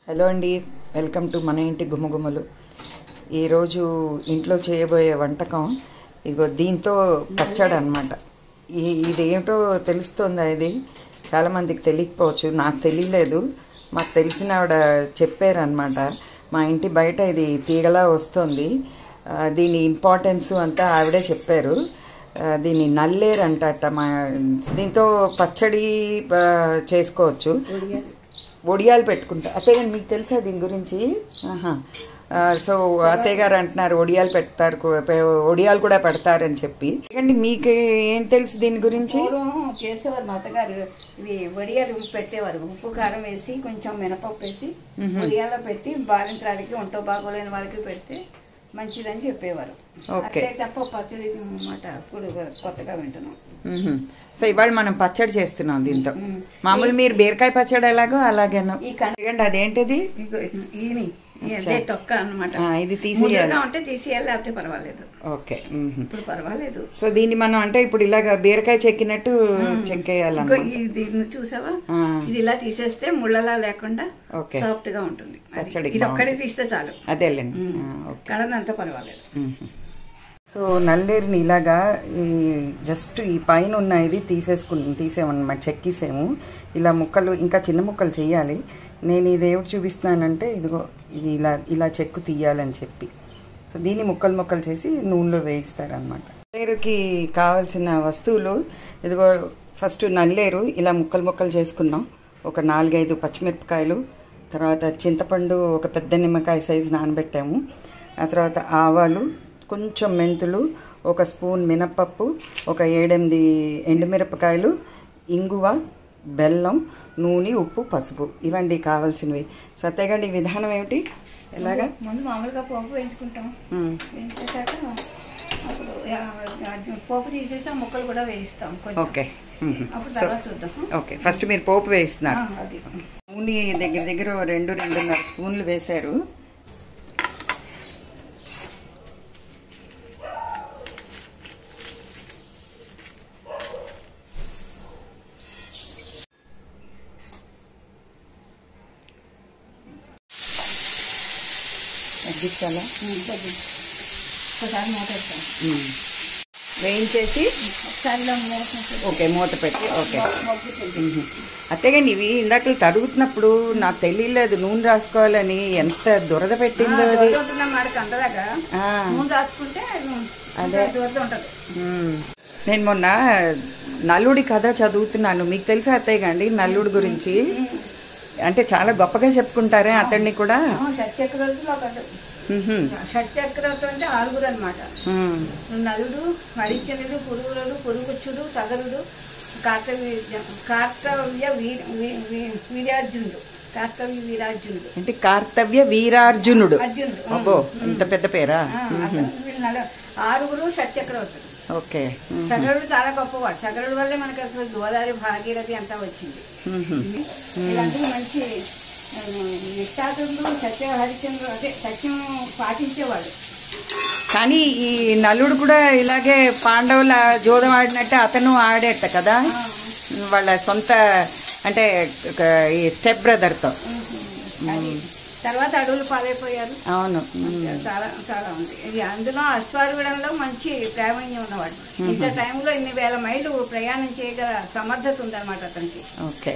Hello అండి, welcome to మన ఇంటి గుమ్మగుమ్మలు. ఈరోజు ఇంట్లో చేయబోయే వంటకం ఇగో దీంతో పచ్చడి అనమాట. ఇదేమిటో తెలుస్తుందా? ఇది చాలామందికి తెలియకపోవచ్చు, నాకు తెలియలేదు. మాకు తెలిసిన ఆవిడ చెప్పారనమాట. మా ఇంటి బయట ఇది తీగలా వస్తుంది, దీని ఇంపార్టెన్స్ అంతా ఆవిడే చెప్పారు. దీన్ని నల్లేరు అంటట. దీంతో పచ్చడి చేసుకోవచ్చు, ఒడియాలు పెట్టుకుంటా. అత్తయ్య గారు మీకు తెలుసా దీని గురించి? సో అత్తయ్య గారు అంటున్నారు ఒడియాలు పెడతారు, ఒడియాలు కూడా పెడతారని చెప్పి. ఎందుకంటే మీకు ఏం తెలుసు దీని గురించి? చేసేవారు మా అత్తగారు. ఇవి వడియాలు పెట్టేవారు, ఉప్పు కారం వేసి కొంచెం మినపప్పు వేసి వడియాల్లో పెట్టి బాలింతరాలకి ఒంటో బాగోలేని వాళ్ళకి పెడితే మంచిదని చెప్పేవారు. అదే తప్ప పచ్చడి అన్నమాట. ఇప్పుడు కొత్తగా వింటున్నాం. సో ఇవాళ మనం పచ్చడి చేస్తున్నాం దీంతో. మామూలు మీరు బీరకాయ పచ్చడి ఎలాగో అలాగేనా? అదేంటిది? తొక్క అన్నమాట. ఇది తీసేయాలి ఉంటే తీసేయాలి, లేకపోతే పర్వాలేదు. ఓకే, ఇప్పుడు పర్వాలేదు. సో దీన్ని మనం అంటే ఇప్పుడు ఇలాగ బీరకాయ చెక్కినట్టు చెక్కేయాలి. దీన్ని చూసావా? ఇది ఇలా తీసేస్తే ముళ్ళలా లేకుండా సాఫ్ట్ గా ఉంటుంది పచ్చడి. ఇది ఒక్కడే తీస్తే చాలు. అదేలేండి, కలనంతా పర్వాలేదు. సో నల్లేరుని ఇలాగా జస్ట్ ఈ పైన ఉన్న ఇది తీసేమన్నమాట, చెక్కేసాము. ఇలా ముక్కలు, ఇంకా చిన్న ముక్కలు చేయాలి. నేను ఇది ఏమిటి చూపిస్తున్నానంటే ఇదిగో ఇది ఇలా చెక్కు తీయాలని చెప్పి. సో దీన్ని ముక్కలు చేసి నూనెలో వేయిస్తారనమాట. నల్లేరుకి కావాల్సిన వస్తువులు ఇదిగో. ఫస్ట్ నల్లేరు ఇలా ముక్కలు చేసుకున్నాం. ఒక 4-5 పచ్చిమిరపకాయలు, తర్వాత చింతపండు ఒక పెద్ద నిమ్మకాయ సైజు నానబెట్టాము. ఆ తర్వాత ఆవాలు, కొంచెం మెంతులు, ఒక స్పూన్ మినప్పప్పు, ఒక 7-8 ఎండుమిరపకాయలు, ఇంగువ, బెల్లం, నూనె, ఉప్పు, పసుపు, ఇవండి కావాల్సినవి. సో అత్తయ్య ఈ విధానం ఏమిటి? ఎలాగా? ముందు మామూలుగా పోపు వేయించుకుంటాం. వేయించాక అప్పుడు పోపు తీసేసి ఆ ముక్కలు కూడా వేయిస్తాం. ఓకే, అప్పుడు తర్వాత చూద్దాం. ఓకే, ఫస్ట్ మీరు పోపు వేయిస్తున్నారు. నూనె దగ్గర 2-2.5 స్పూన్లు వేశారు. తగ్గించాలా? ఒకసారి మూత వేస్తాం, వేయించేసి ఓకే మూత పెట్టి. ఓకే అత్తయ్య ఇవి ఇందాక తరుగుతున్నప్పుడు నాకు తెలియలేదు నూనె రాసుకోవాలని. ఎంత దురద పెట్టిందో అది. అదే, నేను మొన్న నల్లుడి కథ చదువుతున్నాను. మీకు తెలుసా అత్తయ్య అండి నల్లుడి గురించి? అంటే చాలా గొప్పగా చెప్పుకుంటారే అతన్ని కూడా. షట్చక్రవర్తులు అంటే 6 అనమాట. నలుడు, హరిచనుడు, పురుగులుడు, పురుగుచ్చుడు, సగరుడు, కార్తవ్య వీరార్జునుడు. అంటే కార్తవ్య వీరార్జునుడు. అబ్బో, ఇంత పెద్ద పేరా? 6 షట్చక్రవర్తులు. ఓకే, సగరుడు చాలా గొప్పవాడు. సగరుడు వల్లే మనకి అసలు గోదావరి, భాగీరథి అంతా వచ్చింది. ఇలాంటి మంచి నిష్ఠాతులు, హరిచంద్రుడు అంటే సత్యం పాటించేవాడు. కానీ ఈ నలుడు కూడా ఇలాగే పాండవుల జోదం ఆడినట్టే అతను ఆడేట కదా, వాళ్ళ సొంత అంటే ఈ స్టెప్ బ్రదర్తో. తర్వాత అడవులు పాలైపోయారు. అవును, చాలా చాలా ఉంది. ఇది అందులో అశ్వారూఢంలో మంచి ప్రావీణ్యం ఉన్నవాడు. ఇంత టైంలో 1,000 మైళ్ళు ప్రయాణం చేయగల సమర్థత ఉందన్నమాట అతనికి.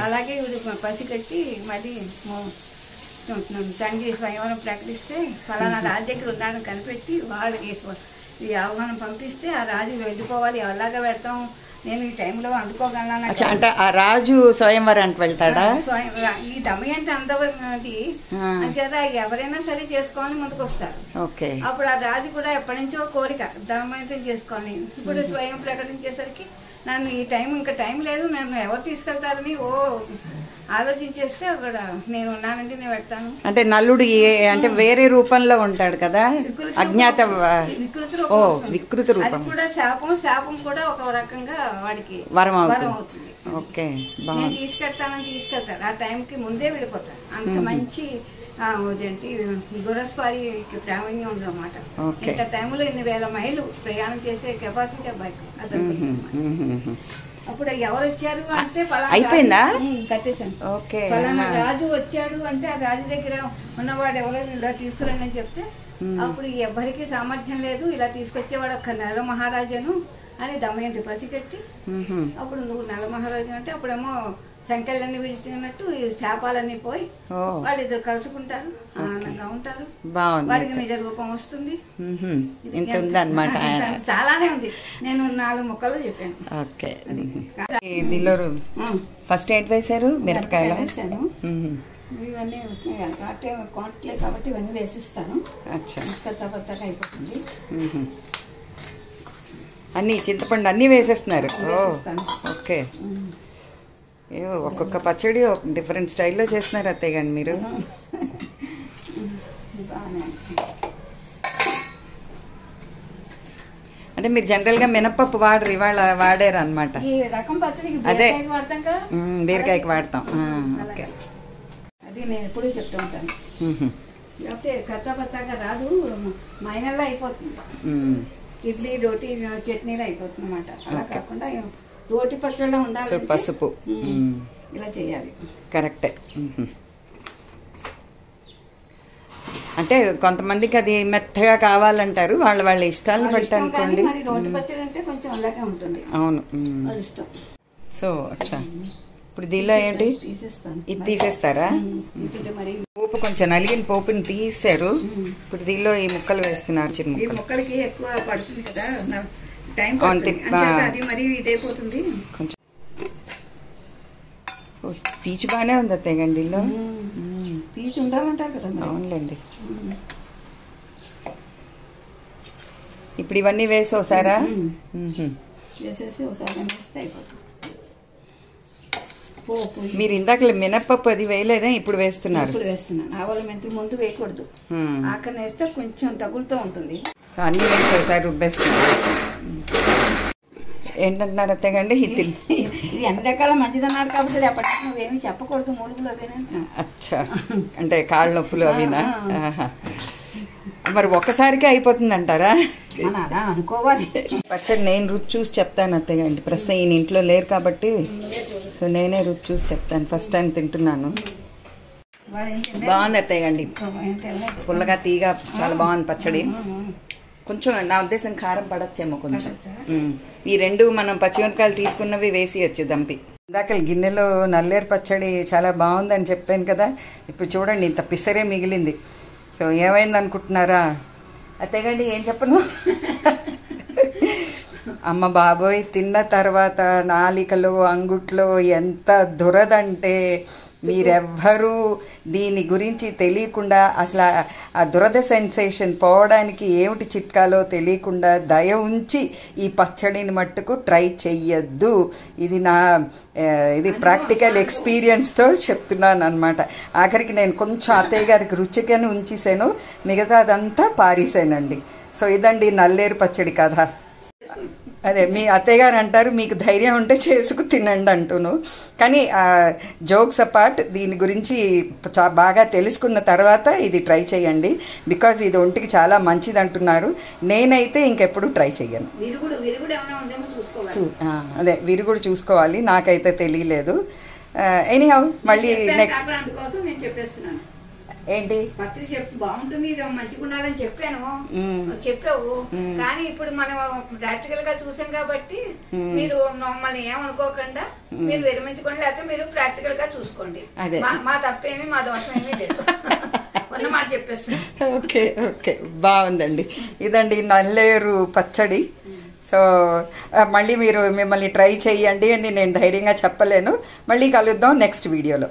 అలాగే వీడు పసిగట్టి మరి తండ్రి స్వయంవరం ప్రకటిస్తే ఫలానా రాజు దగ్గర ఉన్నాడని కనిపెట్టి వాళ్ళకి ఈ ఆహ్వానం పంపిస్తే ఆ రాజు వెళ్ళిపోవాలి. ఎలాగా పెడతాం, నేను ఈ టైంలో అందుకోగలను అంటే ఆ రాజు స్వయంవరానికి వెళ్తాడా? ఈ దమయంతి అందది అంచేత ఎవరైనా సరే చేసుకోవాలని ముందుకు వస్తారు. అప్పుడు ఆ రాజు కూడా ఎప్పటి నుంచో కోరిక దమయంతం చేసుకోవాలి. ఇప్పుడు స్వయం ప్రకటించేసరికి నన్ను ఈ టైం ఇంకా టైం లేదు, నన్ను ఎవరు తీసుకెళ్తారని ఆలోచించేస్తే అక్కడ నేను ఉన్నానండి, నేను పెడతాను. అంటే నల్లుడు అంటే వేరే రూపంలో ఉంటాడు కదా, అజ్ఞాత వికృత రూపం కూడా. శాపం కూడా ఒక రకంగా వాడికి వరం అవుతుంది. ఓకే, నేను తీసుకెళ్తాడు. ఆ టైంకి ముందే వెళ్ళిపోతాడు. అంత మంచి ఏంటి గుర్రస్వారికి ప్రావీణ్యం ఉందన్నమాట. ఇంత టైంలో 1,000 మైళ్ళు ప్రయాణం చేసే కెపాసిటీ బైక్ అతను. అప్పుడు ఎవరు వచ్చారు అంటే అయిపోయిందా? కట్టేశాను. ఓకే. పలానా రాజు వచ్చాడు అంటే ఆ రాజు దగ్గర ఉన్నవాడు ఎవరో ఇలా తీసుకురండి అని చెప్తే అప్పుడు ఎవరికి సామర్థ్యం లేదు, ఇలా తీసుకొచ్చేవాడు ఒక్క నల మహారాజాను అని దమయంతి పసిగట్టి అప్పుడు నువ్వు నల మహారాజు అంటే అప్పుడేమో సంఖ్యలన్నీ విడిచినట్టు శాపాలన్నీ పోయి వాళ్ళిద్దరు కలుసుకుంటారు, ఆనందంగా ఉంటారు, వాడికి నిజ రూపం వస్తుంది. చాలానే ఉంది, నేను 4 ముక్కలు చెప్పాను. ఓకే. దీనిలో ఫస్ట్ ఏంటి వేశారు? మిరపకాయలు వేసాను. ఇవన్నీ క్వాంటిటీ కాబట్టి ఇవన్నీ వేసిస్తాను. పచ్చగా అయిపోతుంది. అన్నీ చింతపండు అన్నీ వేసేస్తున్నారు. ఓకే. ఒక్కొక్క పచ్చడి డిఫరెంట్ స్టైల్లో చేస్తున్నారు అత్తయ్య గారు మీరు. అంటే మీరు జనరల్గా మినపప్పు వాడరు, ఇవాళ వాడారు అనమాట. అదే బీరకాయకి వాడతాం. ఓకే. అది నేను ఎప్పుడూ చెప్తూ ఉంటాను. లేకపోతే కచ్చా పచ్చాగా రాదు, మైనల్లో అయిపోతుంది. ఇడ్లీ రోటీ చట్నీలో అయిపోతుంది అన్నమాట. అలా కాకుండా రోటి పచ్చడిలో ఉండాలి, పసుపు ఇలా చేయాలి. కరెక్టే. అంటే కొంతమందికి అది మెత్తగా కావాలంటారు, వాళ్ళ ఇష్టాలను బట్టి అనుకోండి. రోటి పచ్చడి అంటే కొంచెం అలాగే ఉంటుంది. అవును, ఇష్టం. సో అచ్చా, ఇప్పుడు దీనిలో ఏంటి? ఇది తీసేస్తారా? పోపు కొంచెం నలిగిన పోపుని తీసారు. ఇప్పుడు దీనిలో ఈ ముక్కలు వేస్తున్నారు, చిన్న ముక్కలకి ఎక్కువ పడుతుంది కదా టైం, అది మరి ఇదైపోతుంది. కొంచెం పీచు బాగానే ఉంది అత్తయ్య గండి దీనిలో. పీచు ఉండాలంటారు కదా. అవునులేండి. ఇప్పుడు ఇవన్నీ వేసి ఒకసారా వేసేసి ఒకసారి వేస్తే అయిపోతుంది. మీరు ఇందాక మినప్పప్పు అది వేయలేదా? ఇప్పుడు వేస్తున్నారు? ఇప్పుడు వేస్తున్నాను. ఆవాల మెంతులు ముందు వేయకూడదు, ఆఖరిని వేస్తే కొంచెం తగులుతూ ఉంటుంది. సో అన్ని వేసి ఒకసారి రుబ్బేస్తున్నారు. ఏంటంటున్నారు అత్తయ్య గండి? ఇది అన్ని రకాల మంచిదన్నారు కాబట్టి అప్పటికి నువ్వేమీ చెప్పకూడదు. మూలుగులు అవేనా? అచ్చా, అంటే కాళ్ళ నొప్పులు అవినా? మరి ఒక్కసారికే అయిపోతుంది అంటారా? అనుకోవాలి. పచ్చడి నేను రుచి చూసి చెప్తాను అత్తయ్య గండి. ప్రస్తుతం ఈయన ఇంట్లో లేరు కాబట్టి సో నేనే రుచి చూసి చెప్తాను. ఫస్ట్ టైం తింటున్నాను. బాగుంది అత్తయ్య గండి, పుల్లగా తీగా చాలా బాగుంది పచ్చడి. కొంచెం నా ఉద్దేశం కారం పడచ్చేమో కొంచెం. ఈ 2 మనం పచ్చిమిరపకాయలు తీసుకున్నవి వేసి దంపి. ఇందాక గిన్నెలో నల్లేరు పచ్చడి చాలా బాగుందని చెప్పాను కదా. ఇప్పుడు చూడండి, ఇంత పిసరే మిగిలింది. సో ఏమైంది అనుకుంటున్నారా అత్తయ్య గండి? ఏం చెప్పను, అమ్మ బాబోయ్, తిన్న తర్వాత నాలికలో అంగుట్లో ఎంత దురదంటే మీరెవ్వరూ దీని గురించి తెలియకుండా, అసలు ఆ దురద సెన్సేషన్ పోవడానికి ఏమిటి చిట్కాలో తెలియకుండా దయ ఉంచి ఈ పచ్చడిని మట్టుకు ట్రై చెయ్యొద్దు. ఇది ప్రాక్టికల్ ఎక్స్పీరియన్స్తో చెప్తున్నాను అనమాట. ఆఖరికి నేను కొంచెం అత్తయ్య గారికి రుచికని ఉంచేసాను, మిగతాదంతా పారేసానండి. సో ఇదండి నల్లేరు పచ్చడి కథ. అదే మీ అత్తయ్య గారు అంటారు, మీకు ధైర్యం ఉంటే చేసుకు తినండి అంటూను. కానీ జోక్స్ అపార్ట్, దీని గురించి బాగా తెలుసుకున్న తర్వాత ఇది ట్రై చేయండి. బికాజ్ ఇది ఒంటికి చాలా మంచిది అంటున్నారు. నేనైతే ఇంకెప్పుడు ట్రై చెయ్యను. అదే విరుగుడు చూసుకోవాలి, నాకైతే తెలియలేదు. ఎనీహౌ మళ్ళీ నెక్స్ట్ ఏంటి పచ్చడి బాగుంటుంది, మంచిగా ఉండాలని చెప్పావు. కానీ ఇప్పుడు మనం ప్రాక్టికల్ గా చూసాం కాబట్టి మీరు మమ్మల్ని ఏమనుకోకుండా మీరు విరమించుకోండి, లేకపోతే మీరు ప్రాక్టికల్ గా చూసుకోండి. మా తప్పేమి మా దోషం ఏమీ లేదు అన్నమాట చెప్పేస్తాను. ఓకే ఓకే, బాగుందండి. ఇదండి నల్లేరు పచ్చడి. సో మళ్ళీ మిమ్మల్ని ట్రై చేయండి అని నేను ధైర్యంగా చెప్పలేను. మళ్ళీ కలుద్దాం నెక్స్ట్ వీడియోలో.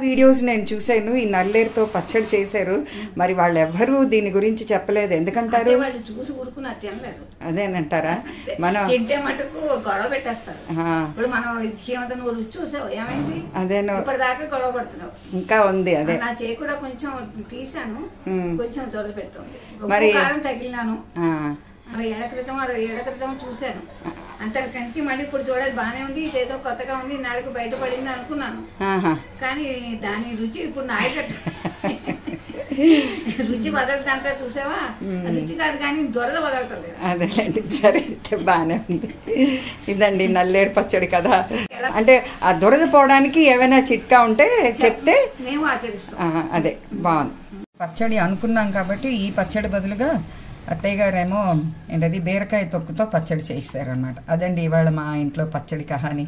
వీడియోస్ నేను చూశాను, ఈ నల్లేరుతో పచ్చడి చేశారు. మరి వాళ్ళు ఎవ్వరూ దీని గురించి చెప్పలేదు, ఎందుకంటారు? అదేనంటారా? మనం మటుకు గొడవ పెట్టేస్తారు. అదేను, ఇప్పటిదాకా గొడవ పడుతున్నావు. ఇంకా ఉంది. అదే నా చేయి కూడా కొంచెం తీసాను, కొంచెం దొర పెడుతుంది. మరి తగిలినాను. 6 ఏళ్ల క్రితం చూశాను. అంతకంచి మళ్ళీ ఇప్పుడు చూడాలి బాగానే ఉంది, ఇదేదో కొత్తగా ఉంది, నాలుగు బయటపడింది అనుకున్నాను. కానీ దాని రుచి ఇప్పుడు నాయకట్టు రుచి వదలటంటే చూసావా, రుచి కాదు కానీ దొరద వదలటం. అదేలేండి, సరే అయితే బాగానే ఉంది. ఇదండి నల్లేరు పచ్చడి కదా. అంటే ఆ దురద పోవడానికి ఏమైనా చిట్కా ఉంటే చెప్తే మేము ఆచరిస్తాం. అదే బాగుంది. పచ్చడి అనుకున్నాం కాబట్టి ఈ పచ్చడి బదులుగా అత్తయ్య గారేమో ఏంటది బీరకాయ తొక్కుతో పచ్చడి చేయిస్తారనమాట. అదండి ఇవాళ మా ఇంట్లో పచ్చడి కహాని.